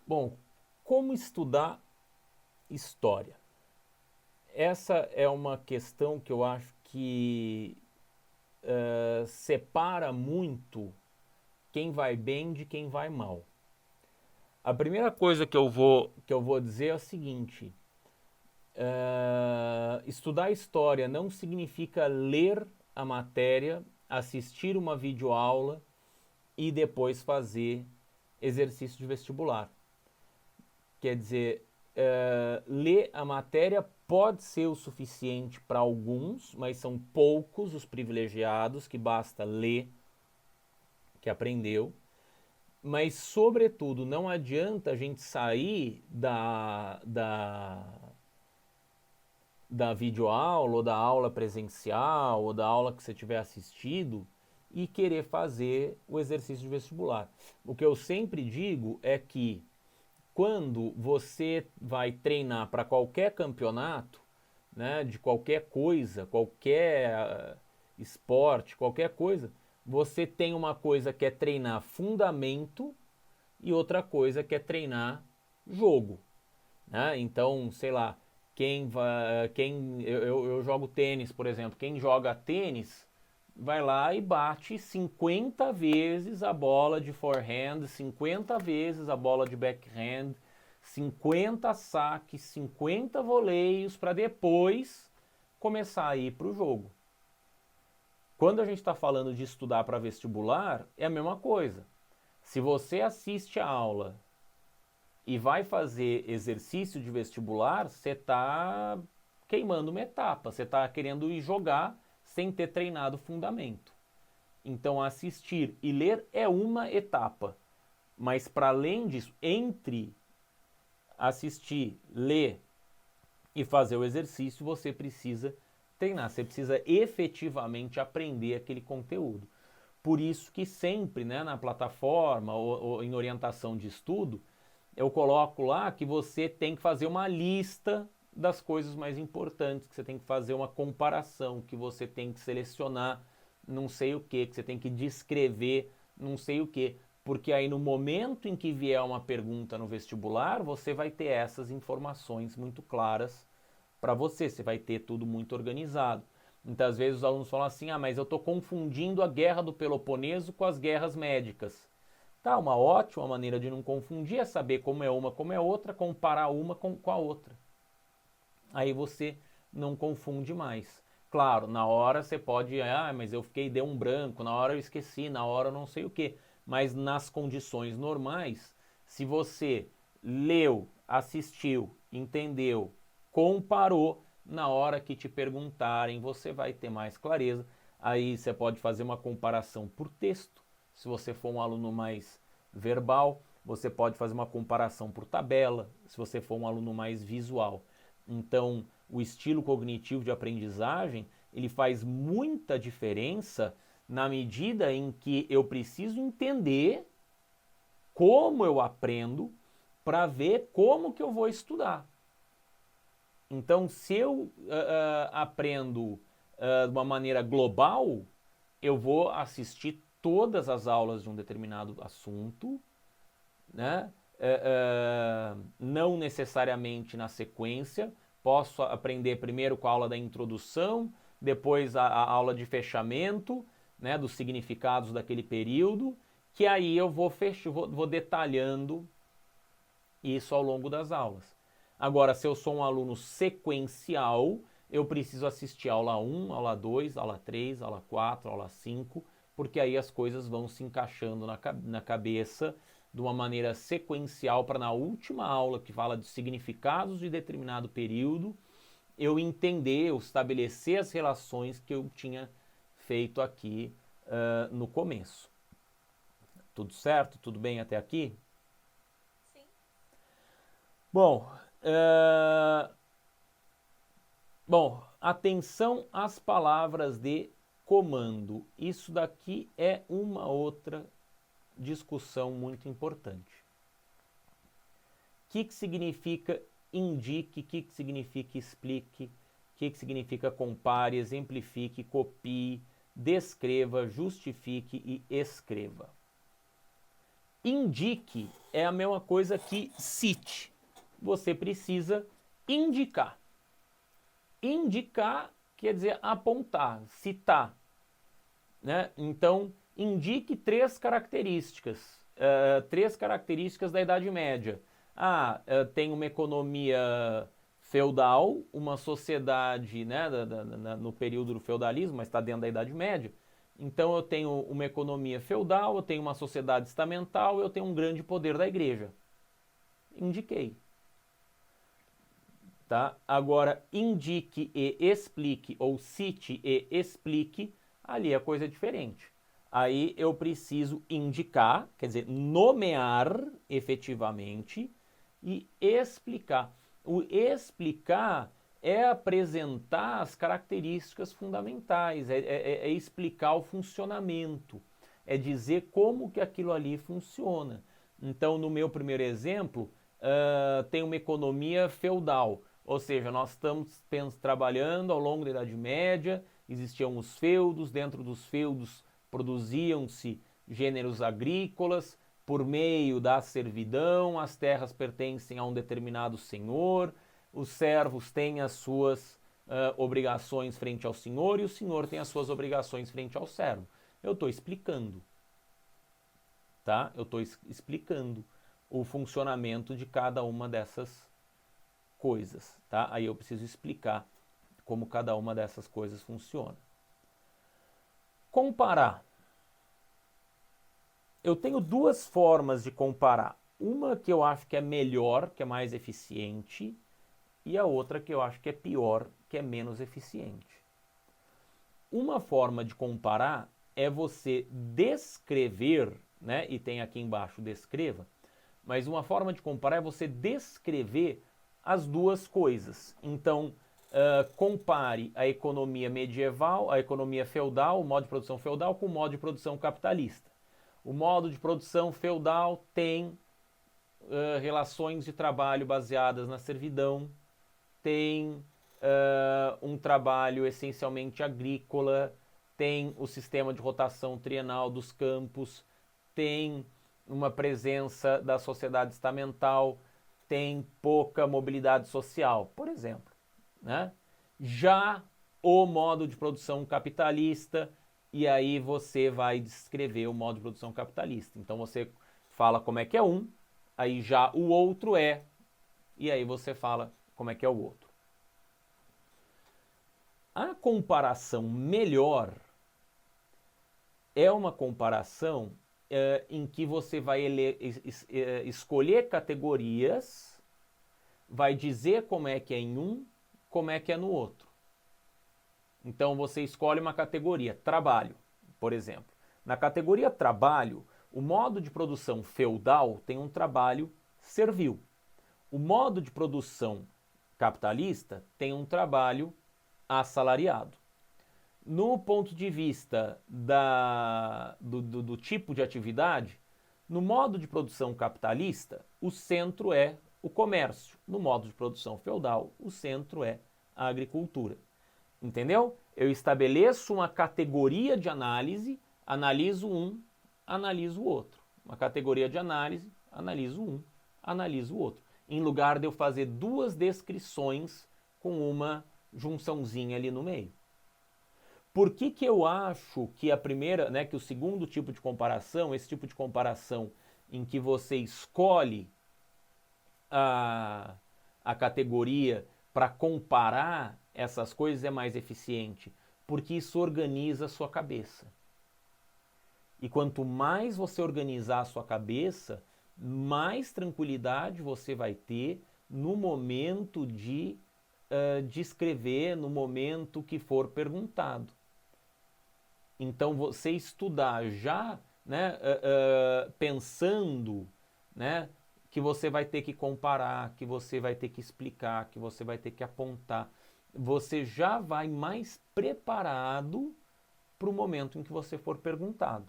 Bom, como estudar história? Essa é uma questão que eu acho que separa muito quem vai bem de quem vai mal. A primeira coisa que eu vou dizer é o seguinte: estudar história não significa ler a matéria, assistir uma videoaula e depois fazer exercício de vestibular. Quer dizer, ler a matéria pode ser o suficiente para alguns, mas são poucos os privilegiados que basta ler, que aprendeu. Mas, sobretudo, não adianta a gente sair da videoaula, ou da aula presencial, ou da aula que você tiver assistido e querer fazer o exercício de vestibular. O que eu sempre digo é que quando você vai treinar para qualquer campeonato, né, de qualquer coisa, qualquer esporte, qualquer coisa, você tem uma coisa que é treinar fundamento e outra coisa que é treinar jogo, né? Então, sei lá, eu jogo tênis, por exemplo, quem joga tênis vai lá e bate 50 vezes a bola de forehand, 50 vezes a bola de backhand, 50 saques, 50 voleios para depois começar a ir para o jogo. Quando a gente está falando de estudar para vestibular, é a mesma coisa. Se você assiste a aula e vai fazer exercício de vestibular, você está queimando uma etapa, você está querendo ir jogar sem ter treinado fundamento. Então, assistir e ler é uma etapa, mas para além disso, entre assistir, ler e fazer o exercício, você precisa treinar, você precisa efetivamente aprender aquele conteúdo. Por isso que sempre, né, na plataforma ou em orientação de estudo, eu coloco lá que você tem que fazer uma lista das coisas mais importantes, que você tem que fazer uma comparação, que você tem que selecionar não sei o que você tem que descrever não sei o que, porque aí no momento em que vier uma pergunta no vestibular, você vai ter essas informações muito claras para você, você vai ter tudo muito organizado. Muitas vezes os alunos falam assim: ah, mas eu estou confundindo a guerra do Peloponeso com as guerras médicas. Tá, uma ótima maneira de não confundir é saber como é uma, como é outra, comparar uma com a outra. Aí você não confunde mais. Claro, na hora você pode, ah, mas eu fiquei, deu um branco, na hora eu esqueci, na hora eu não sei o que. Mas nas condições normais, se você leu, assistiu, entendeu, comparou, na hora que te perguntarem, você vai ter mais clareza. Aí você pode fazer uma comparação por texto, se você for um aluno mais verbal, você pode fazer uma comparação por tabela, se você for um aluno mais visual. Então, o estilo cognitivo de aprendizagem, ele faz muita diferença na medida em que eu preciso entender como eu aprendo para ver como que eu vou estudar. Então, se eu aprendo de uma maneira global, eu vou assistir todas as aulas de um determinado assunto, né? Não necessariamente na sequência. Posso aprender primeiro com a aula da introdução, depois a aula de fechamento, né, dos significados daquele período, que aí eu vou detalhando isso ao longo das aulas. Agora, se eu sou um aluno sequencial, eu preciso assistir aula 1, aula 2, aula 3, aula 4, aula 5, porque aí as coisas vão se encaixando na cabeça de uma maneira sequencial para na última aula que fala de significados de determinado período, eu entender, eu estabelecer as relações que eu tinha feito aqui no começo. Tudo certo? Tudo bem até aqui? Sim. Bom, atenção às palavras de comando. Isso daqui é uma outra discussão muito importante. O que significa indique, o que significa explique, o que significa compare, exemplifique, copie, descreva, justifique e escreva. indique é a mesma coisa que cite. Você precisa indicar. Indicar quer dizer apontar, citar, né? Então, indique três características da Idade Média. Tem uma economia feudal, uma sociedade, né, no período do feudalismo, mas está dentro da Idade Média. Então eu tenho uma economia feudal, eu tenho uma sociedade estamental, eu tenho um grande poder da igreja. Indiquei. Tá? Agora, indique e explique, ou cite e explique, ali a coisa é diferente. Aí eu preciso indicar, quer dizer, nomear efetivamente e explicar. O explicar é apresentar as características fundamentais, é explicar o funcionamento, é dizer como que aquilo ali funciona. Então, no meu primeiro exemplo, tem uma economia feudal, ou seja, nós estamos trabalhando ao longo da Idade Média, existiam os feudos, dentro dos feudos produziam-se gêneros agrícolas, por meio da servidão, as terras pertencem a um determinado senhor, os servos têm as suas obrigações frente ao senhor e o senhor tem as suas obrigações frente ao servo. Eu estou explicando, tá? Eu estou explicando o funcionamento de cada uma dessas coisas, tá? Aí eu preciso explicar como cada uma dessas coisas funciona. Comparar. Eu tenho duas formas de comparar. Uma que eu acho que é melhor, que é mais eficiente, e a outra que eu acho que é pior, que é menos eficiente. Uma forma de comparar é você descrever, né? E tem aqui embaixo descreva, mas uma forma de comparar é você descrever as duas coisas. Então, compare a economia medieval, a economia feudal, o modo de produção feudal, com o modo de produção capitalista. O modo de produção feudal tem relações de trabalho baseadas na servidão, tem um trabalho essencialmente agrícola, tem o sistema de rotação trienal dos campos, tem uma presença da sociedade estamental, tem pouca mobilidade social, por exemplo, né? Já o modo de produção capitalista, e aí você vai descrever o modo de produção capitalista. Então você fala como é que é um, aí já o outro é, e aí você fala como é que é o outro. A comparação melhor é uma comparação em que você vai escolher categorias, vai dizer como é que é em um, como é que é no outro. Então você escolhe uma categoria, trabalho, por exemplo. Na categoria trabalho, o modo de produção feudal tem um trabalho servil. O modo de produção capitalista tem um trabalho assalariado. No ponto de vista do tipo de atividade, no modo de produção capitalista, o centro é o comércio. No modo de produção feudal, o centro é a agricultura. Entendeu? Eu estabeleço uma categoria de análise, analiso um, analiso o outro. Uma categoria de análise, analiso um, analiso o outro. Em lugar de eu fazer duas descrições com uma junçãozinha ali no meio. Por que que eu acho que a primeira, né, que o segundo tipo de comparação, esse tipo de comparação em que você escolhe a categoria para comparar essas coisas é mais eficiente? Porque isso organiza a sua cabeça. E quanto mais você organizar a sua cabeça, mais tranquilidade você vai ter no momento de escrever, no momento que for perguntado. Então você estudar já, né, pensando, né, que você vai ter que comparar, que você vai ter que explicar, que você vai ter que apontar, você já vai mais preparado para o momento em que você for perguntado.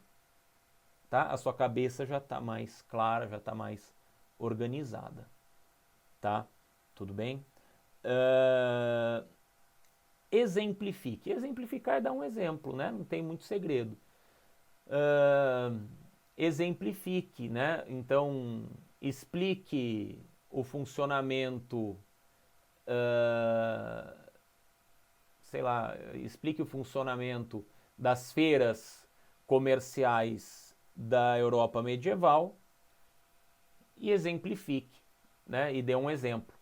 Tá? A sua cabeça já está mais clara, já está mais organizada. Tá? Tudo bem? Exemplifique. Exemplificar é dar um exemplo, né? Não tem muito segredo. exemplifique, né? Então, explique o funcionamento, sei lá, explique o funcionamento das feiras comerciais da Europa medieval e exemplifique, né? E dê um exemplo.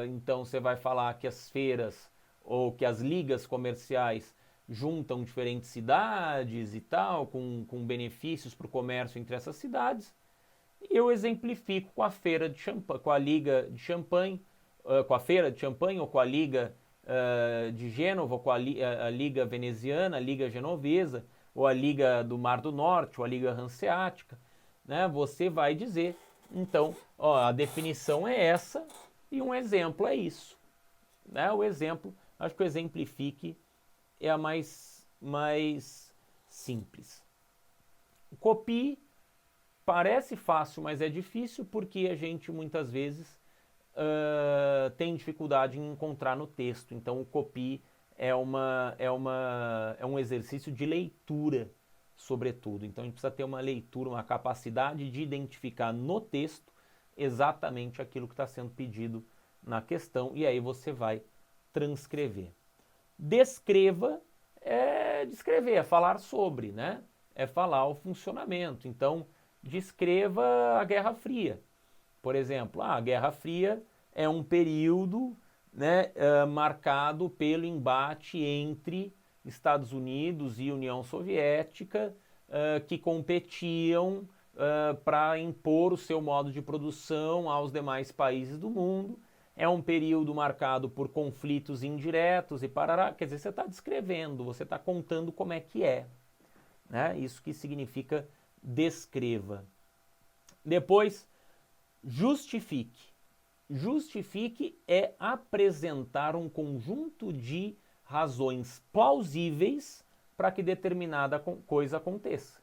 Então você vai falar que as feiras ou que as ligas comerciais juntam diferentes cidades e tal, com benefícios para o comércio entre essas cidades. E eu exemplifico com a feira de champanhe, com a liga de champanhe, com a feira de champanhe ou com a liga de Gênova, ou com a liga veneziana, a liga genovesa, ou a liga do Mar do Norte, ou a liga hanseática, né? Você vai dizer, então, ó, a definição é essa e um exemplo é isso, né? O exemplo, acho que o exemplifique é a mais simples. Copie parece fácil, mas é difícil porque a gente muitas vezes tem dificuldade em encontrar no texto. Então o copie é um exercício de leitura, sobretudo. Então a gente precisa ter uma leitura, uma capacidade de identificar no texto exatamente aquilo que está sendo pedido na questão, e aí você vai transcrever. Descreva é descrever, é falar sobre, né? É falar o funcionamento. Então, descreva a Guerra Fria. Por exemplo, a Guerra Fria é um período, né, marcado pelo embate entre Estados Unidos e União Soviética, que competiam para impor o seu modo de produção aos demais países do mundo. É um período marcado por conflitos indiretos e parará. Quer dizer, você está descrevendo, você está contando como é que é, né? Isso que significa descreva. Depois, justifique. Justifique é apresentar um conjunto de razões plausíveis para que determinada coisa aconteça.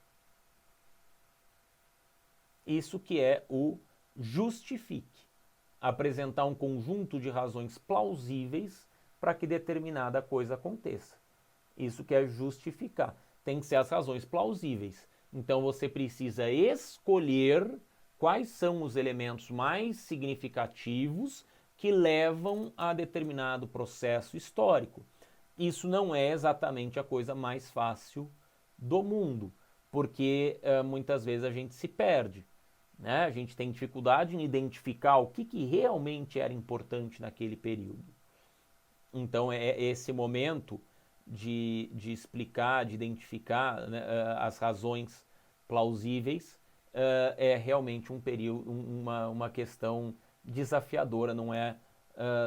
Isso que é o justifique. Apresentar um conjunto de razões plausíveis para que determinada coisa aconteça. Isso que é justificar. Tem que ser as razões plausíveis. Então você precisa escolher quais são os elementos mais significativos que levam a determinado processo histórico. Isso não é exatamente a coisa mais fácil do mundo, porque muitas vezes a gente se perde, né? A gente tem dificuldade em identificar o que realmente era importante naquele período. Então é esse momento de explicar, de identificar, né, as razões plausíveis, é realmente um período, uma questão desafiadora, não é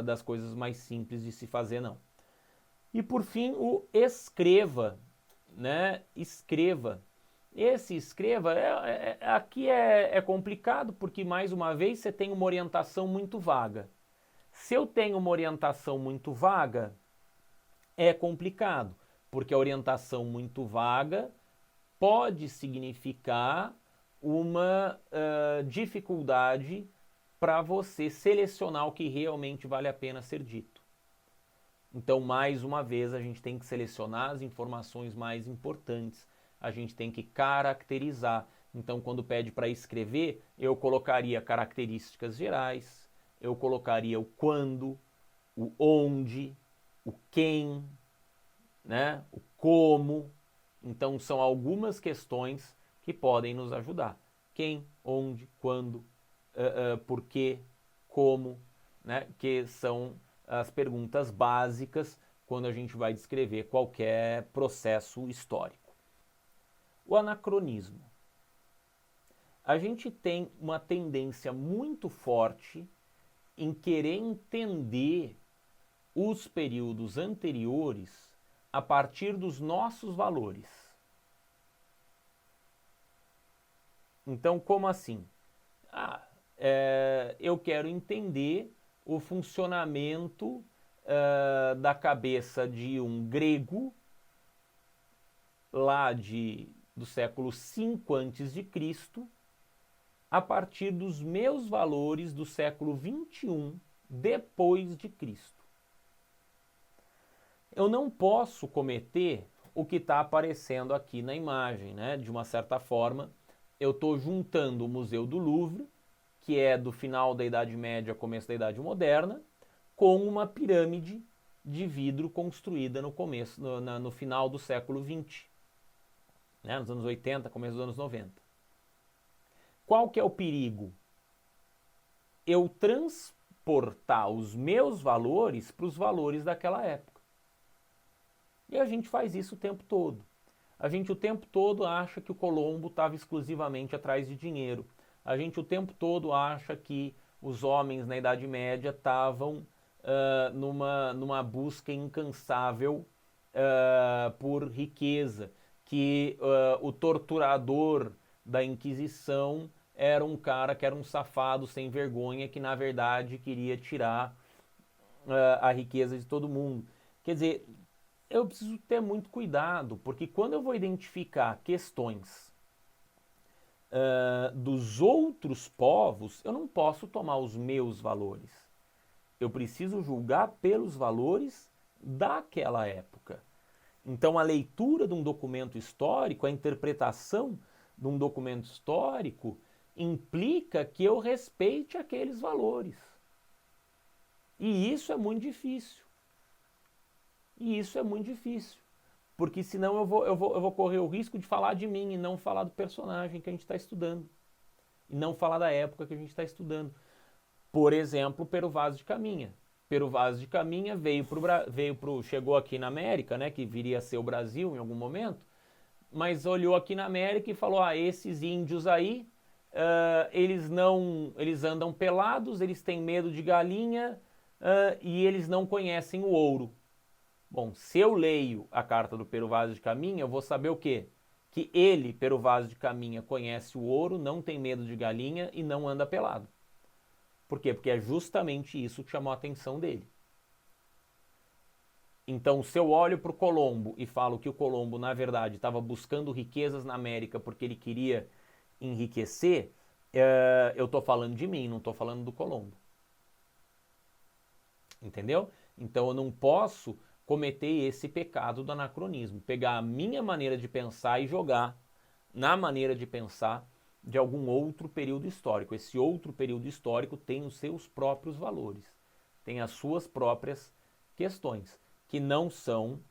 das coisas mais simples de se fazer, não. E por fim, o escreva, né? Escreva. Esse escreva, aqui é complicado porque, mais uma vez, você tem uma orientação muito vaga. Se eu tenho uma orientação muito vaga, é complicado, porque a orientação muito vaga pode significar uma dificuldade para você selecionar o que realmente vale a pena ser dito. Então, mais uma vez, a gente tem que selecionar as informações mais importantes, a gente tem que caracterizar. Então, quando pede para escrever, eu colocaria características gerais, eu colocaria o quando, o onde, o quem, né? O como. Então, são algumas questões que podem nos ajudar. Quem, onde, quando, por quê, como, né? Que são as perguntas básicas quando a gente vai descrever qualquer processo histórico. O anacronismo. A gente tem uma tendência muito forte em querer entender os períodos anteriores a partir dos nossos valores. Então, como assim? Eu quero entender o funcionamento da cabeça de um grego lá do século V a.C., a partir dos meus valores do século XXI depois de Cristo. Eu não posso cometer o que está aparecendo aqui na imagem, né? De uma certa forma, eu estou juntando o Museu do Louvre, que é do final da Idade Média, começo da Idade Moderna, com uma pirâmide de vidro construída no final do século XX, né? Nos anos 80, começo dos anos 90. Qual que é o perigo? Eu transportar os meus valores para os valores daquela época. E a gente faz isso o tempo todo. A gente o tempo todo acha que o Colombo estava exclusivamente atrás de dinheiro. A gente o tempo todo acha que os homens na Idade Média estavam numa busca incansável por riqueza, que o torturador da Inquisição era um cara que era um safado sem vergonha que na verdade queria tirar a riqueza de todo mundo. Quer dizer, eu preciso ter muito cuidado, porque quando eu vou identificar questões dos outros povos, eu não posso tomar os meus valores. Eu preciso julgar pelos valores daquela época. Então, a leitura de um documento histórico, a interpretação de um documento histórico, implica que eu respeite aqueles valores. E isso é muito difícil. Porque senão eu vou correr o risco de falar de mim e não falar do personagem que a gente está estudando. E não falar da época que a gente está estudando. Por exemplo, Pero Vaz de Caminha. Pero Vaz de Caminha chegou aqui na América, né, que viria a ser o Brasil em algum momento, mas olhou aqui na América e falou, esses índios aí, eles andam pelados, eles têm medo de galinha e eles não conhecem o ouro. Bom, se eu leio a carta do Pero Vaz de Caminha, eu vou saber o quê? Que ele, Pero Vaz de Caminha, conhece o ouro, não tem medo de galinha e não anda pelado. Por quê? Porque é justamente isso que chamou a atenção dele. Então, se eu olho para o Colombo e falo que o Colombo, na verdade, estava buscando riquezas na América porque ele queria enriquecer, eu estou falando de mim, não estou falando do Colombo. Entendeu? Então, eu não posso cometer esse pecado do anacronismo, pegar a minha maneira de pensar e jogar na maneira de pensar de algum outro período histórico. Esse outro período histórico tem os seus próprios valores, tem as suas próprias questões, que não são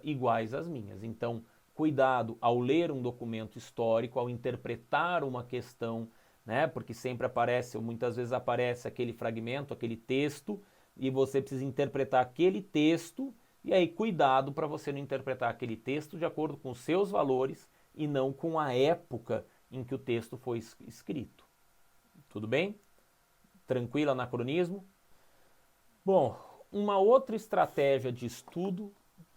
iguais às minhas. Então, cuidado ao ler um documento histórico, ao interpretar uma questão, né? Porque sempre aparece, ou muitas vezes aparece aquele fragmento, aquele texto, e você precisa interpretar aquele texto, e aí cuidado para você não interpretar aquele texto de acordo com os seus valores e não com a época em que o texto foi escrito. Tudo bem? Tranquilo, anacronismo? Bom, uma outra estratégia de estudo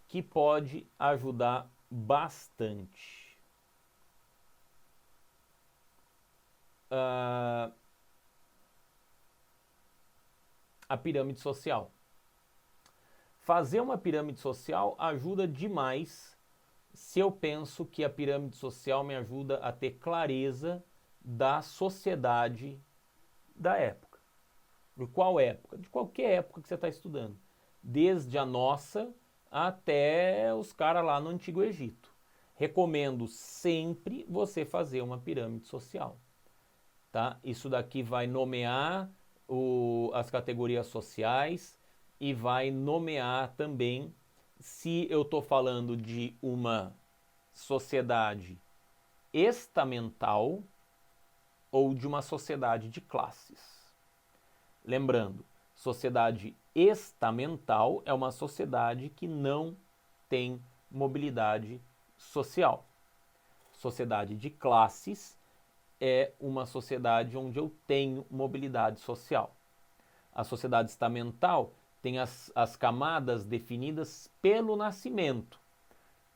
que pode ajudar bastante. A pirâmide social. Fazer uma pirâmide social ajuda demais se eu penso que a pirâmide social me ajuda a ter clareza da sociedade da época. De qual época? De qualquer época que você está estudando. Desde a nossa até os caras lá no Antigo Egito. Recomendo sempre você fazer uma pirâmide social. Tá? Isso daqui vai nomear as categorias sociais e vai nomear também se eu estou falando de uma sociedade estamental ou de uma sociedade de classes. Lembrando, sociedade estamental é uma sociedade que não tem mobilidade social. Sociedade de classes é uma sociedade onde eu tenho mobilidade social. A sociedade estamental tem as camadas definidas pelo nascimento.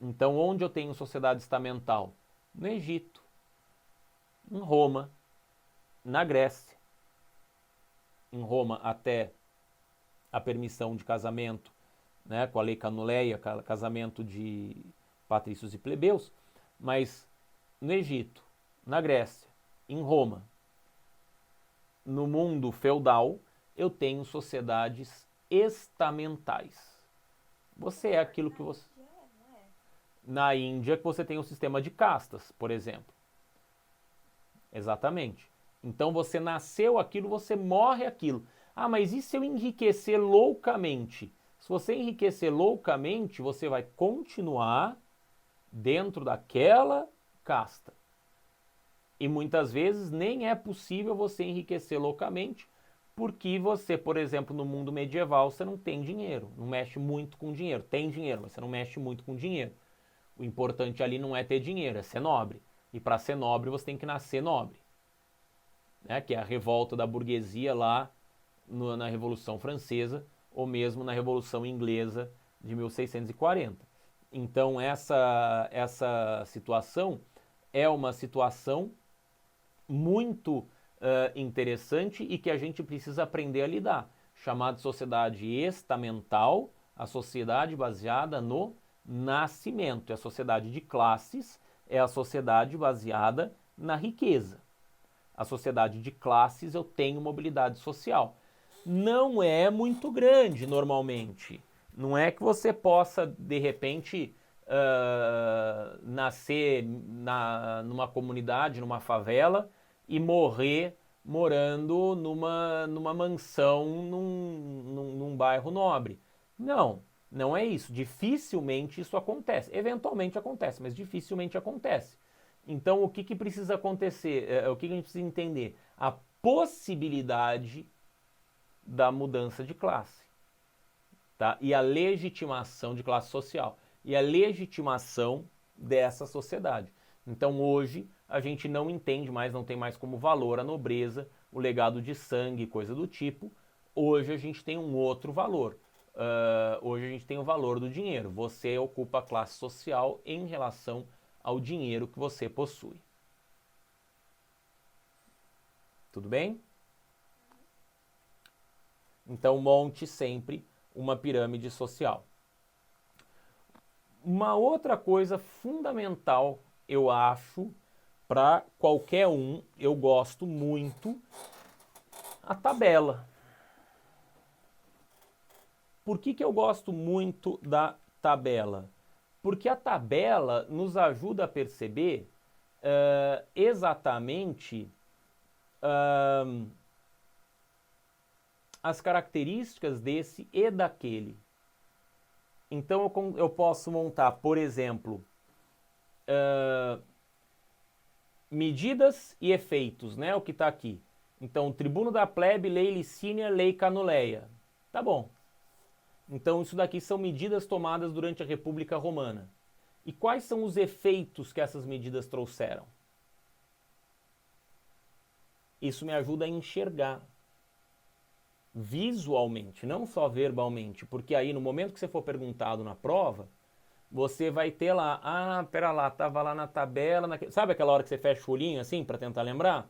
Então, onde eu tenho sociedade estamental? No Egito, em Roma, na Grécia. Em Roma, até a permissão de casamento, né, com a lei Canuleia, casamento de patrícios e plebeus, mas no Egito, na Grécia, em Roma, no mundo feudal, eu tenho sociedades estamentais. Você é aquilo que você... Na Índia que você tem o sistema de castas, por exemplo. Exatamente. Então você nasceu aquilo, você morre aquilo. Ah, mas e se eu enriquecer loucamente? Se você enriquecer loucamente, você vai continuar dentro daquela casta. E muitas vezes nem é possível você enriquecer loucamente, porque você, por exemplo, no mundo medieval, você não tem dinheiro, não mexe muito com dinheiro. Tem dinheiro, mas você não mexe muito com dinheiro. O importante ali não é ter dinheiro, é ser nobre. E para ser nobre, você tem que nascer nobre. Né? Que é a revolta da burguesia lá na Revolução Francesa, ou mesmo na Revolução Inglesa de 1640. Então essa situação é uma situação muito interessante e que a gente precisa aprender a lidar, chamada de sociedade estamental, a sociedade baseada no nascimento. É a sociedade de classes, é a sociedade baseada na riqueza. A sociedade de classes eu tenho mobilidade social. Não é muito grande normalmente. Não é que você possa, de repente, nascer numa comunidade, numa favela e morrer morando numa mansão num bairro nobre. Não, não é isso. Dificilmente isso acontece. Eventualmente acontece, mas dificilmente acontece. Então, o que precisa acontecer? O que a gente precisa entender? A possibilidade da mudança de classe, tá? E a legitimação de classe social. E a legitimação dessa sociedade. Então, hoje, a gente não entende mais, não tem mais como valor a nobreza, o legado de sangue, coisa do tipo. Hoje, a gente tem um outro valor. Hoje, a gente tem o valor do dinheiro. Você ocupa a classe social em relação ao dinheiro que você possui. Tudo bem? Então, monte sempre uma pirâmide social. Uma outra coisa fundamental, eu acho, para qualquer um, eu gosto muito, a tabela. Por que eu gosto muito da tabela? Porque a tabela nos ajuda a perceber exatamente as características desse e daquele. Então eu posso montar, por exemplo, medidas e efeitos, né? O que está aqui. Então, tribuno da plebe, lei licínia, lei canuleia. Tá bom. Então, isso daqui são medidas tomadas durante a República Romana. E quais são os efeitos que essas medidas trouxeram? Isso me ajuda a enxergar visualmente, não só verbalmente, porque aí no momento que você for perguntado na prova, você vai ter lá, pera lá, tava lá na tabela, sabe aquela hora que você fecha o olhinho assim para tentar lembrar?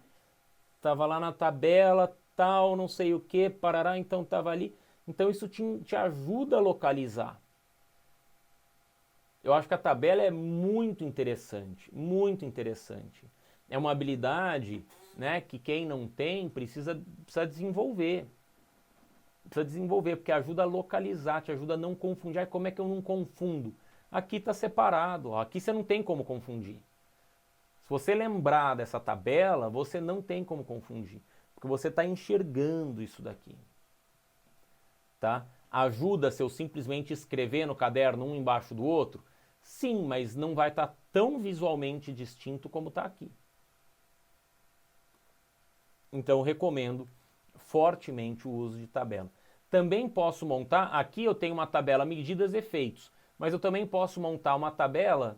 Tava lá na tabela, tal, não sei o que, parará, então tava ali. Então isso te ajuda a localizar. Eu acho que a tabela é muito interessante, muito interessante. É uma habilidade, né, que quem não tem precisa desenvolver. Precisa desenvolver, porque ajuda a localizar, te ajuda a não confundir. Como é que eu não confundo? Aqui está separado, ó. Aqui você não tem como confundir. Se você lembrar dessa tabela, você não tem como confundir, porque você está enxergando isso daqui. Tá? Ajuda se eu simplesmente escrever no caderno um embaixo do outro? Sim, mas não vai estar tão visualmente distinto como está aqui. Então, recomendo fortemente o uso de tabela. Também posso montar, aqui eu tenho uma tabela medidas e efeitos, mas eu também posso montar uma tabela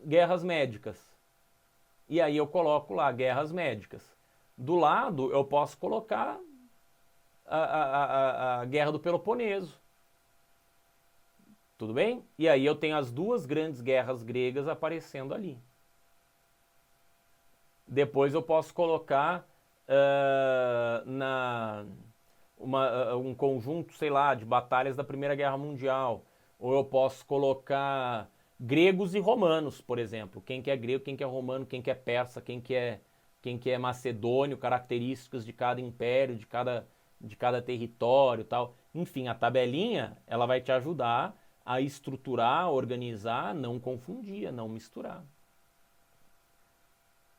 guerras médicas. E aí eu coloco lá guerras médicas. Do lado eu posso colocar a Guerra do Peloponeso. Tudo bem? E aí eu tenho as duas grandes guerras gregas aparecendo ali. Depois eu posso colocar um conjunto, sei lá, de batalhas da Primeira Guerra Mundial. Ou eu posso colocar gregos e romanos, por exemplo. Quem que é grego, quem que é romano, quem que é persa, quem que é macedônio, características de cada império, de cada território e tal. Enfim, a tabelinha, ela vai te ajudar a estruturar, organizar, não confundir, não misturar.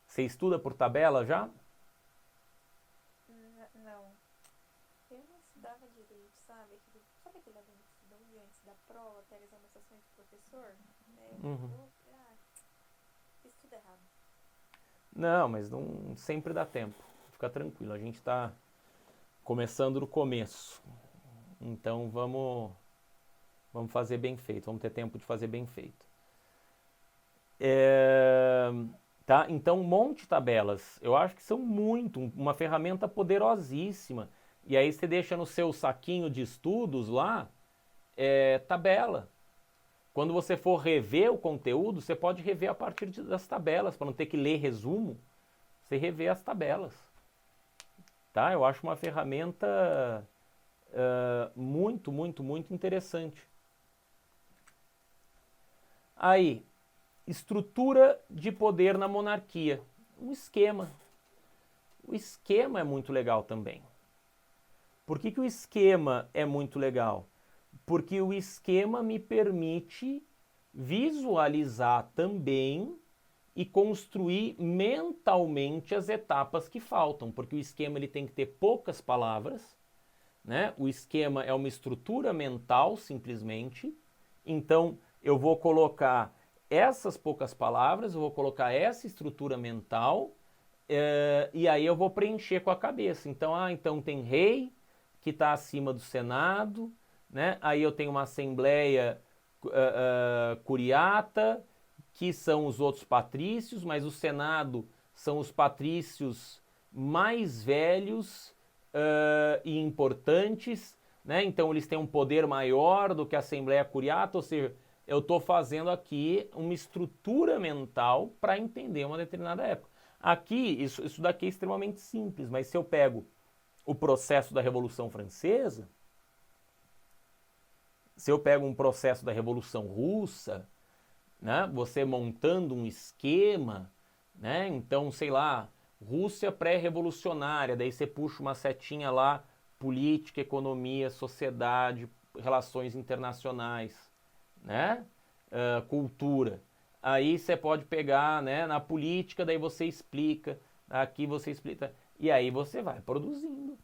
Você estuda por tabela já? Não. Eu não estudava direito, sabe? Sabe aquele aluno que estuda um dia antes da prova, pega as anotações do professor? Né? Uhum. Estuda errado. Não, mas não sempre dá tempo. Fica tranquilo, a gente está começando do começo. Então vamos fazer bem feito, vamos ter tempo de fazer bem feito. Tá? Então, um monte de tabelas. Eu acho que são uma ferramenta poderosíssima. E aí você deixa no seu saquinho de estudos lá, tabela. Quando você for rever o conteúdo, você pode rever a partir das tabelas, para não ter que ler resumo, você rever as tabelas. Tá? Eu acho uma ferramenta muito, muito, muito interessante. Aí, estrutura de poder na monarquia. Um esquema. O esquema é muito legal também. Por que o esquema é muito legal? Porque o esquema me permite visualizar também e construir mentalmente as etapas que faltam, porque o esquema ele tem que ter poucas palavras, né? O esquema é uma estrutura mental simplesmente. Então eu vou colocar essas poucas palavras, eu vou colocar essa estrutura mental e aí eu vou preencher com a cabeça. Então tem rei que está acima do Senado, né? Aí eu tenho uma assembleia curiata, que são os outros patrícios, mas o Senado são os patrícios mais velhos e importantes, né? Então eles têm um poder maior do que a Assembleia Curiata, ou seja, eu estou fazendo aqui uma estrutura mental para entender uma determinada época. Aqui, isso daqui é extremamente simples, mas se eu pego o processo da Revolução Francesa, se eu pego um processo da Revolução Russa, né, você montando um esquema, né, então, sei lá, Rússia pré-revolucionária, daí você puxa uma setinha lá, política, economia, sociedade, relações internacionais, né, cultura. Aí você pode pegar, né, na política, daí você explica, aqui você explica, e aí você vai produzindo,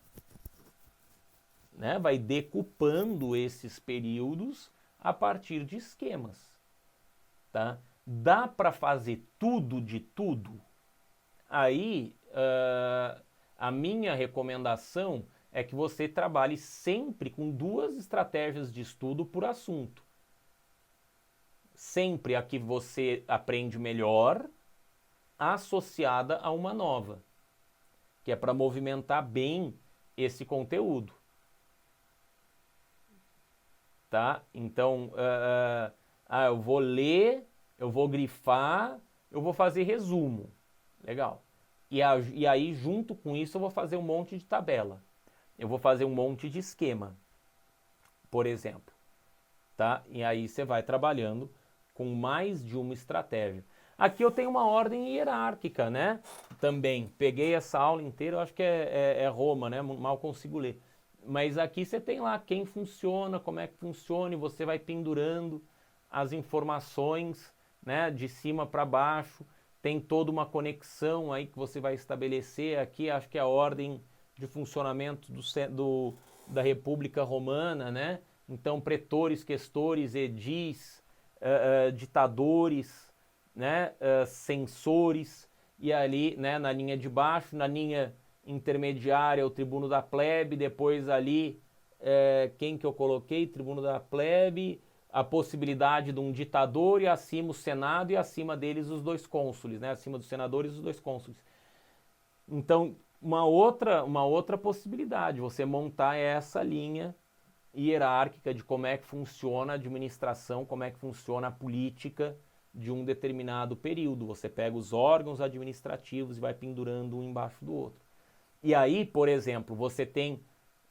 né, vai decupando esses períodos a partir de esquemas, tá? Dá para fazer tudo de tudo? Aí a minha recomendação é que você trabalhe sempre com duas estratégias de estudo por assunto. Sempre a que você aprende melhor, associada a uma nova, que é para movimentar bem esse conteúdo. Tá? Então, eu vou ler, eu vou grifar, eu vou fazer resumo. Legal. E aí, junto com isso, eu vou fazer um monte de tabela. Eu vou fazer um monte de esquema, por exemplo. Tá? E aí você vai trabalhando com mais de uma estratégia. Aqui eu tenho uma ordem hierárquica, né? Também. Peguei essa aula inteira, eu acho que é Roma, né? Mal consigo ler. Mas aqui você tem lá quem funciona, como é que funciona, e você vai pendurando as informações, né, de cima para baixo. Tem toda uma conexão aí que você vai estabelecer. Aqui acho que é a ordem de funcionamento da República Romana, né? Então, pretores, questores, edis, ditadores, né, censores, e ali, né, na linha de baixo, na linha intermediária, o tribuno da plebe, depois ali, quem que eu coloquei? Tribuno da plebe, a possibilidade de um ditador, e acima o Senado, e acima deles os dois cônsules, né, acima dos senadores os dois cônsules. Então, uma outra possibilidade, você montar essa linha hierárquica de como é que funciona a administração, como é que funciona a política de um determinado período. Você pega os órgãos administrativos e vai pendurando um embaixo do outro. E aí, por exemplo, você tem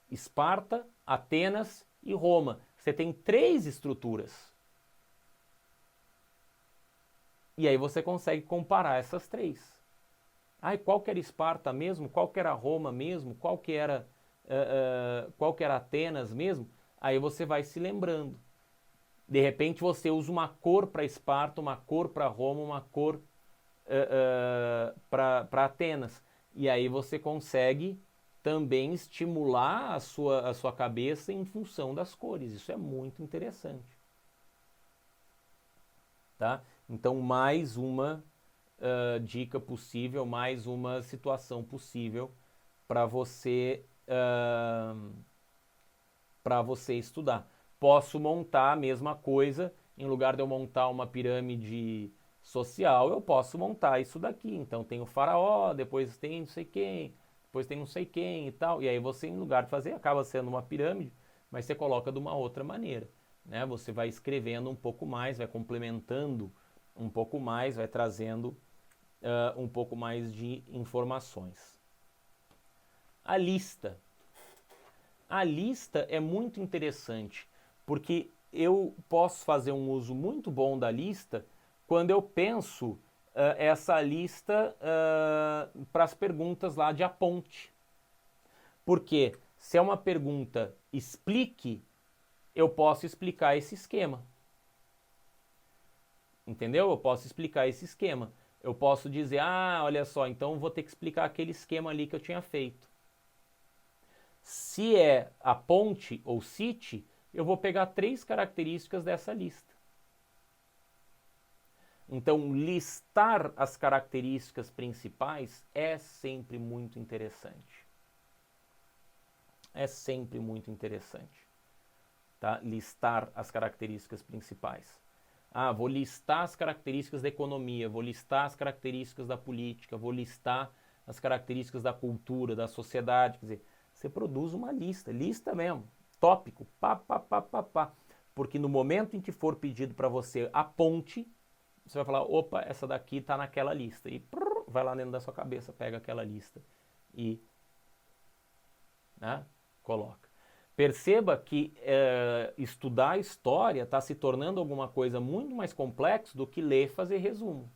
Esparta, Atenas e Roma. Você tem 3 estruturas. E aí você consegue comparar essas 3. Qual que era Esparta mesmo? Qual que era Roma mesmo? Qual que era qual que era Atenas mesmo, aí você vai se lembrando. De repente você usa uma cor para Esparta, uma cor para Roma, uma cor para Atenas. E aí você consegue também estimular a sua cabeça em função das cores. Isso é muito interessante. Tá? Então, mais uma dica possível, mais uma situação possível para você estudar. Posso montar a mesma coisa, em lugar de eu montar uma pirâmide social, eu posso montar isso daqui. Então tem o faraó, depois tem não sei quem, depois tem não sei quem e tal. E aí você, em lugar de fazer, acaba sendo uma pirâmide, mas você coloca de uma outra maneira. Né? Você vai escrevendo um pouco mais, vai complementando um pouco mais, vai trazendo um pouco mais de informações. A lista. A lista é muito interessante, porque eu posso fazer um uso muito bom da lista quando eu penso essa lista para as perguntas lá de aponte. Porque se é uma pergunta explique, eu posso explicar esse esquema. Entendeu? Eu posso explicar esse esquema. Eu posso dizer, olha só, então eu vou ter que explicar aquele esquema ali que eu tinha feito. Se é a ponte ou cite, eu vou pegar 3 características dessa lista. Então, listar as características principais é sempre muito interessante. É sempre muito interessante. Tá? Listar as características principais. Vou listar as características da economia, vou listar as características da política, vou listar as características da cultura, da sociedade. Quer dizer, você produz uma lista mesmo, tópico, pá. Porque no momento em que for pedido para você a ponte, você vai falar, opa, essa daqui está naquela lista. E vai lá dentro da sua cabeça, pega aquela lista e coloca. Perceba que estudar história está se tornando alguma coisa muito mais complexo do que ler, fazer resumo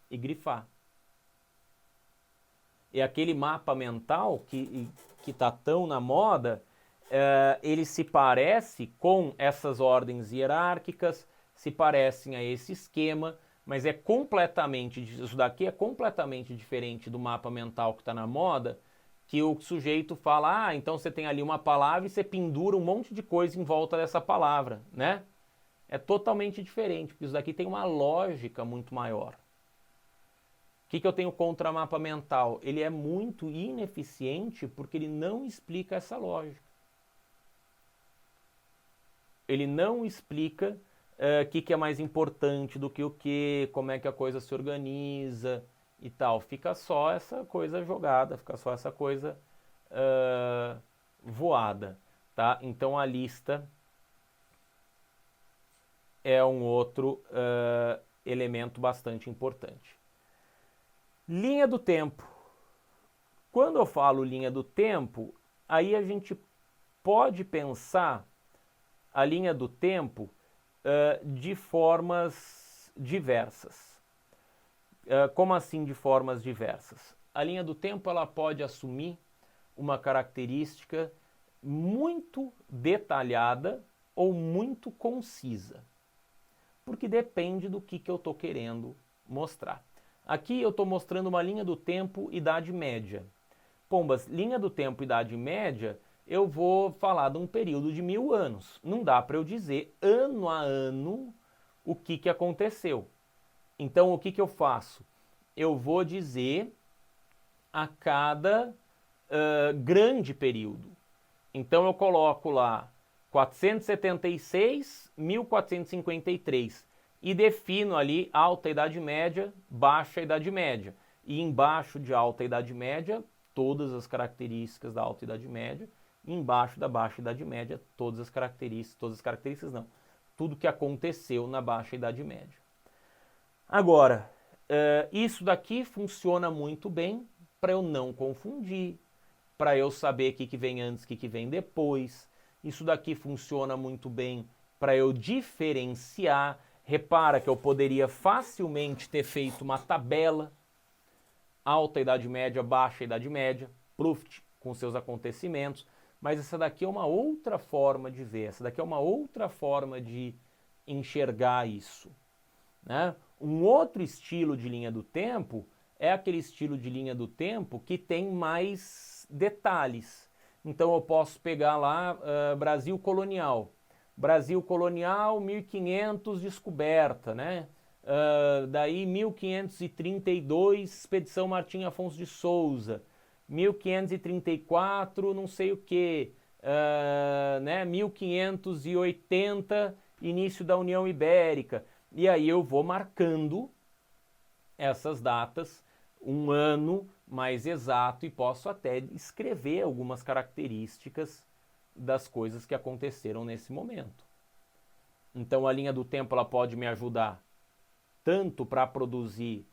e grifar. E aquele mapa mental que está tão na moda, ele se parece com essas ordens hierárquicas, se parecem a esse esquema, mas isso daqui é completamente diferente do mapa mental que está na moda, que o sujeito fala, então você tem ali uma palavra e você pendura um monte de coisa em volta dessa palavra, né? É totalmente diferente, porque isso daqui tem uma lógica muito maior. O que eu tenho contra mapa mental? Ele é muito ineficiente porque ele não explica essa lógica. Ele não explica o que é mais importante do que o que, como é que a coisa se organiza e tal. Fica só essa coisa jogada, fica só essa coisa voada. Tá? Então a lista é um outro elemento bastante importante. Linha do tempo. Quando eu falo linha do tempo, aí a gente pode pensar a linha do tempo de formas diversas. Como assim de formas diversas? A linha do tempo ela pode assumir uma característica muito detalhada ou muito concisa, porque depende do que eu estou querendo mostrar. Aqui eu estou mostrando uma linha do tempo Idade Média. Pombas, linha do tempo Idade Média, eu vou falar de um período de 1000 anos. Não dá para eu dizer ano a ano o que aconteceu. Então, o que eu faço? Eu vou dizer a cada grande período. Então, eu coloco lá 476, 1453 e defino ali Alta Idade Média, Baixa Idade Média. E embaixo de Alta Idade Média, todas as características da Alta Idade Média. E embaixo da Baixa Idade Média, todas as características não, tudo que aconteceu na Baixa Idade Média. Agora, isso daqui funciona muito bem para eu não confundir, para eu saber o que vem antes, o que vem depois. Isso daqui funciona muito bem para eu diferenciar. Repara que eu poderia facilmente ter feito uma tabela, Alta Idade Média, Baixa Idade Média, Pruft, com seus acontecimentos. mas essa daqui é uma outra forma de ver, essa daqui é uma outra forma de enxergar isso, né? Um outro estilo de linha do tempo é aquele estilo de linha do tempo que tem mais detalhes. Então eu posso pegar lá Brasil colonial. Brasil colonial, 1500, descoberta, né? Daí 1532, expedição Martim Afonso de Souza. 1534, não sei o que, né? 1580, início da União Ibérica. E aí eu vou marcando essas datas, um ano mais exato, e posso até escrever algumas características das coisas que aconteceram nesse momento. Então a linha do tempo ela pode me ajudar tanto para produzir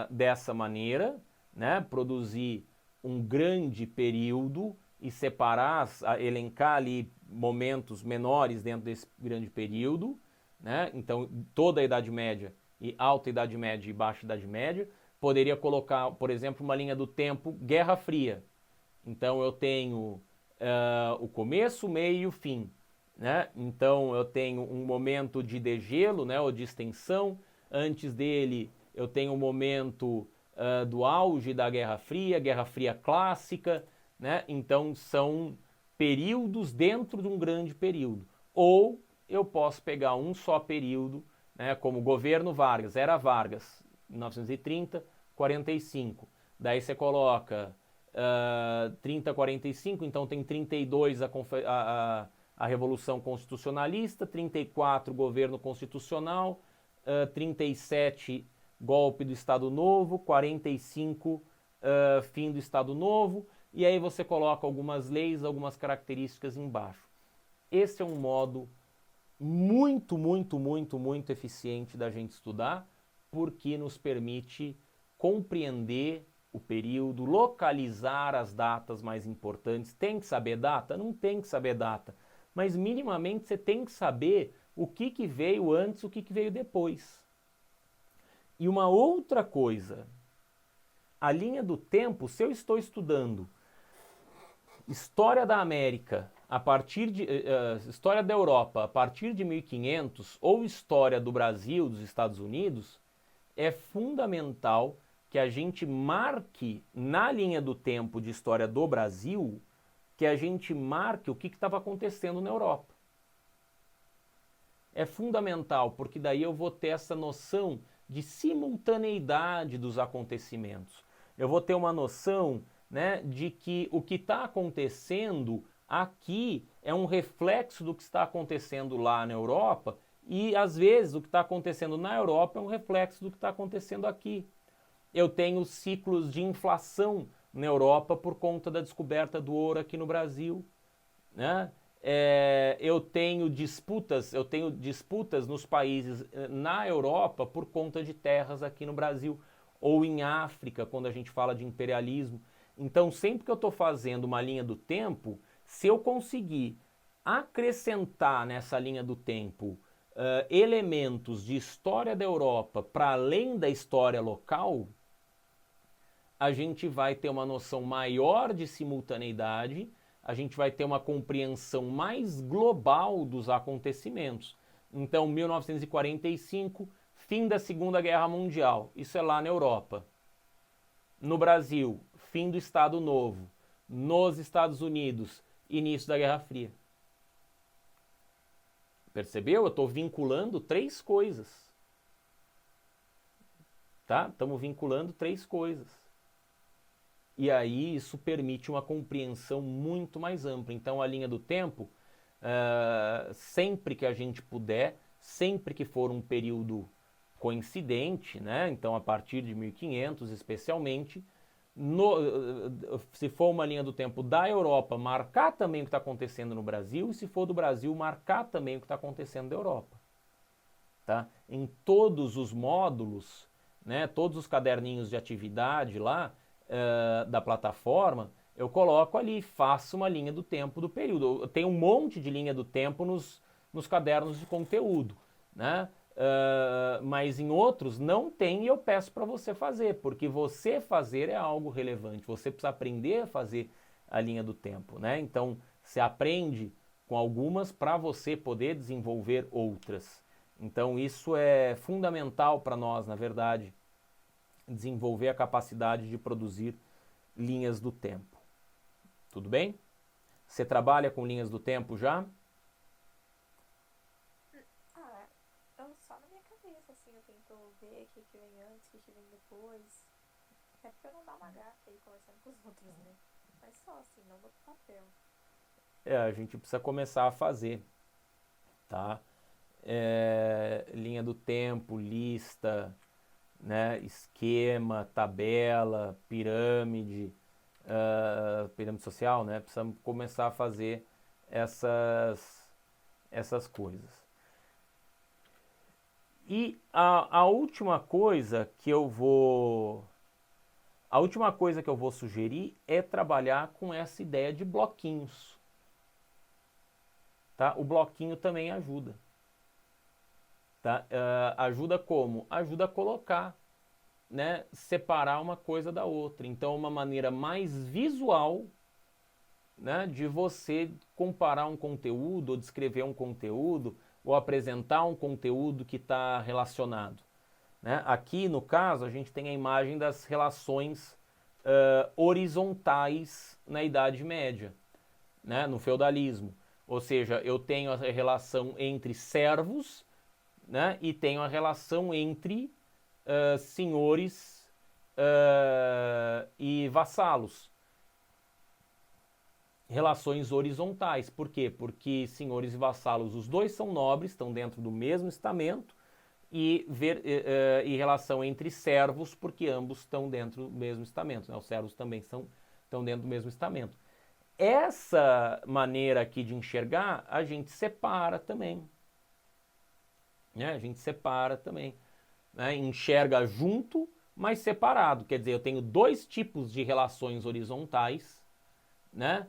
dessa maneira, né? Produzir um grande período e separar, elencar ali momentos menores dentro desse grande período, né? Então toda a Idade Média e Alta Idade Média e Baixa Idade Média. Poderia colocar, por exemplo, uma linha do tempo Guerra Fria. Então eu tenho o começo, o meio e o fim, né? Então eu tenho um momento de degelo, né, ou de extensão. Antes dele eu tenho um momento do auge da Guerra Fria clássica, né? Então são períodos dentro de um grande período. Ou eu posso pegar um só período, né, como governo Vargas, era Vargas, 1930, 45. Daí você coloca 30, 45, então tem 32 a Revolução Constitucionalista, 34 governo constitucional, 37 golpe do Estado Novo, 45 fim do Estado Novo, e aí você coloca algumas leis, algumas características embaixo. Esse é um modo muito, muito, muito, muito eficiente da gente estudar, porque nos permite compreender o período, localizar as datas mais importantes. Tem que saber data? Não tem que saber data, mas minimamente você tem que saber o que veio antes, o que veio depois. E uma outra coisa, a linha do tempo, se eu estou estudando História da América, a partir de História da Europa a partir de 1500, ou História do Brasil, dos Estados Unidos, é fundamental que a gente marque na linha do tempo de História do Brasil, que a gente marque o que estava acontecendo na Europa. É fundamental, porque daí eu vou ter essa noção de simultaneidade dos acontecimentos. Eu vou ter uma noção, né, de que o que está acontecendo aqui é um reflexo do que está acontecendo lá na Europa, e às vezes o que está acontecendo na Europa é um reflexo do que está acontecendo aqui. Eu tenho ciclos de inflação na Europa por conta da descoberta do ouro aqui no Brasil, né? Eu tenho disputas nos países na Europa por conta de terras aqui no Brasil, ou em África, quando a gente fala de imperialismo. Então, sempre que eu estou fazendo uma linha do tempo, se eu conseguir acrescentar nessa linha do tempo elementos de história da Europa para além da história local, a gente vai ter uma noção maior de simultaneidade, a gente vai ter uma compreensão mais global dos acontecimentos. Então, 1945, fim da Segunda Guerra Mundial, isso é lá na Europa. No Brasil, fim do Estado Novo. Nos Estados Unidos, início da Guerra Fria. Percebeu? Eu estou vinculando três coisas. Tá? Estamos vinculando três coisas. E aí isso permite uma compreensão muito mais ampla. Então a linha do tempo, sempre que a gente puder, sempre que for um período coincidente, né? Então a partir de 1500 especialmente, se for uma linha do tempo da Europa, marcar também o que está acontecendo no Brasil, e se for do Brasil, marcar também o que está acontecendo na Europa. Tá? Em todos os módulos, né, todos os caderninhos de atividade lá da plataforma, eu coloco ali, faço uma linha do tempo do período. Eu tenho um monte de linha do tempo nos cadernos de conteúdo, né? Mas em outros não tem, e eu peço para você fazer, porque você fazer é algo relevante. Você precisa aprender a fazer a linha do tempo, né? Então, você aprende com algumas para você poder desenvolver outras. Então, isso é fundamental para nós, na verdade, desenvolver a capacidade de produzir linhas do tempo. Tudo bem? Você trabalha com linhas do tempo já? Eu só na minha cabeça, assim, eu tento ver o que vem antes, o que vem depois. Até porque eu não dá uma gafe aí conversando com os outros, né? Mas só assim, não no papel. A gente precisa começar a fazer, tá? Linha do tempo, lista, né? Esquema, tabela, pirâmide, pirâmide social, né? Precisamos começar a fazer essas coisas. E a última coisa que eu vou sugerir é trabalhar com essa ideia de bloquinhos. Tá? O bloquinho também ajuda. Tá? Ajuda como? Ajuda a colocar, né? Separar uma coisa da outra. Então, uma maneira mais visual, né, de você comparar um conteúdo, ou descrever um conteúdo, ou apresentar um conteúdo que está relacionado. Né? Aqui, no caso, a gente tem a imagem das relações horizontais na Idade Média, né? No feudalismo. Ou seja, eu tenho a relação entre servos, né? E tenho a relação entre senhores e vassalos. Relações horizontais. Por quê? Porque senhores e vassalos, os dois são nobres, estão dentro do mesmo estamento, e relação entre servos, porque ambos estão dentro do mesmo estamento. Né? Os servos também estão dentro do mesmo estamento. Essa maneira aqui de enxergar, a gente separa também. Né? A gente separa também. Né? Enxerga junto, mas separado. Quer dizer, eu tenho dois tipos de relações horizontais, né?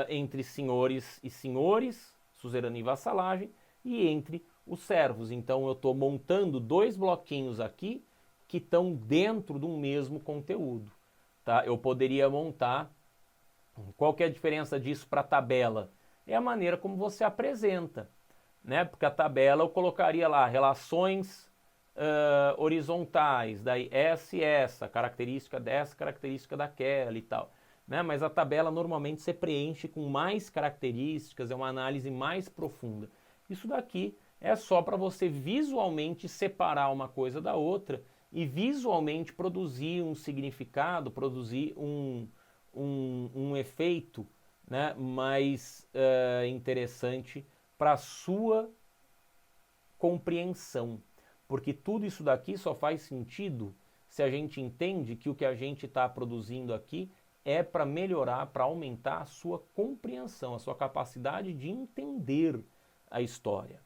Entre senhores e senhores, suzerania e vassalagem, e entre os servos. Então eu estou montando dois bloquinhos aqui que estão dentro do mesmo conteúdo. Tá? Eu poderia montar. Qual que é a diferença disso para a tabela? É a maneira como você apresenta. Né? Porque a tabela eu colocaria lá relações horizontais, daí essa e essa, característica dessa, característica daquela e tal. Né? Mas a tabela normalmente você preenche com mais características, é uma análise mais profunda. Isso daqui é só para você visualmente separar uma coisa da outra e visualmente produzir um significado, produzir um efeito, né, mais interessante para a sua compreensão. Porque tudo isso daqui só faz sentido se a gente entende que o que a gente está produzindo aqui é para melhorar, para aumentar a sua compreensão, a sua capacidade de entender a história.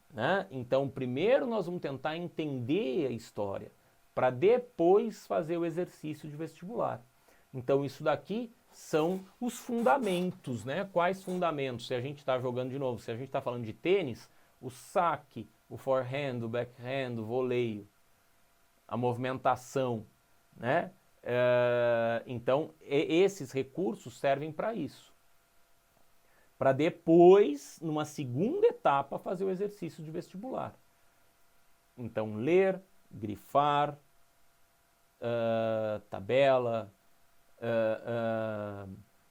Né? Então, primeiro nós vamos tentar entender a história, para depois fazer o exercício de vestibular. Então, isso daqui são os fundamentos, né? Quais fundamentos? Se a gente está jogando de novo, se a gente está falando de tênis, o saque, o forehand, o backhand, o voleio, a movimentação, né? Então, esses recursos servem para isso. Para depois, numa segunda etapa, fazer o exercício de vestibular. Então, ler, grifar, tabela,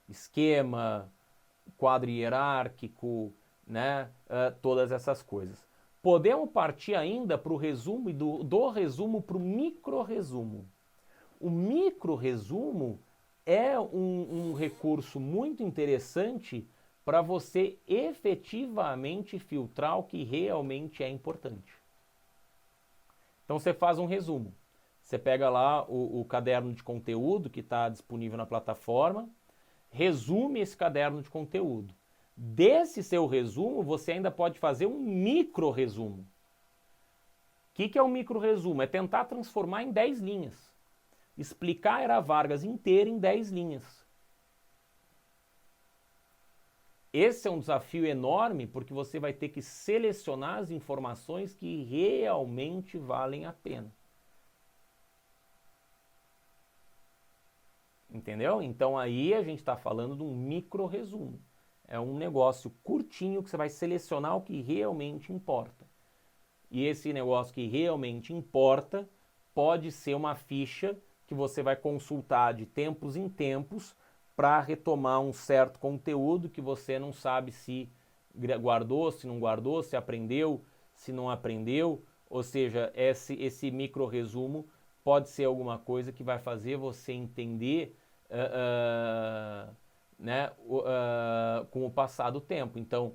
esquema, quadro hierárquico, né? Todas essas coisas. Podemos partir ainda para o resumo e do resumo para o micro-resumo. O micro-resumo é um recurso muito interessante para você efetivamente filtrar o que realmente é importante. Então você faz um resumo. Você pega lá o caderno de conteúdo que está disponível na plataforma, resume esse caderno de conteúdo. Desse seu resumo, você ainda pode fazer um micro-resumo. O que é um micro-resumo? É tentar transformar em 10 linhas. Explicar a Era Vargas inteira em 10 linhas. Esse é um desafio enorme porque você vai ter que selecionar as informações que realmente valem a pena. Entendeu? Então aí a gente está falando de um micro resumo. É um negócio curtinho que você vai selecionar o que realmente importa. E esse negócio que realmente importa pode ser uma ficha que você vai consultar de tempos em tempos para retomar um certo conteúdo que você não sabe se guardou, se não guardou, se aprendeu, se não aprendeu. Ou seja, esse micro resumo pode ser alguma coisa que vai fazer você entender né, com o passar do tempo. Então,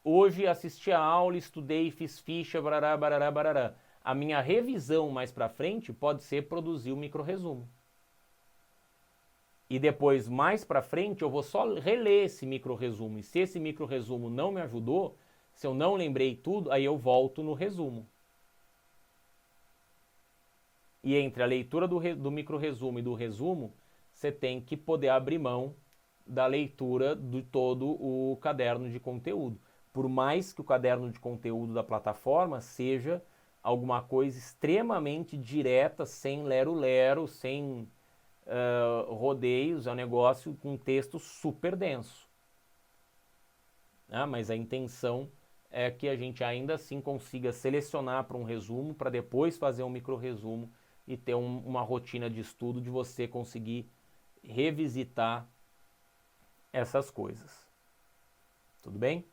hoje assisti a aula, estudei, fiz ficha, barará, barará, barará. A minha revisão mais para frente pode ser produzir o micro resumo. E depois, mais para frente, eu vou só reler esse micro resumo. E se esse micro resumo não me ajudou, se eu não lembrei tudo, aí eu volto no resumo. E entre a leitura do micro resumo e do resumo, você tem que poder abrir mão da leitura de todo o caderno de conteúdo. Por mais que o caderno de conteúdo da plataforma seja alguma coisa extremamente direta, sem lero-lero, sem rodeios, é um negócio com um texto super denso. Mas a intenção é que a gente ainda assim consiga selecionar para um resumo, para depois fazer um micro resumo e ter uma rotina de estudo de você conseguir revisitar essas coisas. Tudo bem?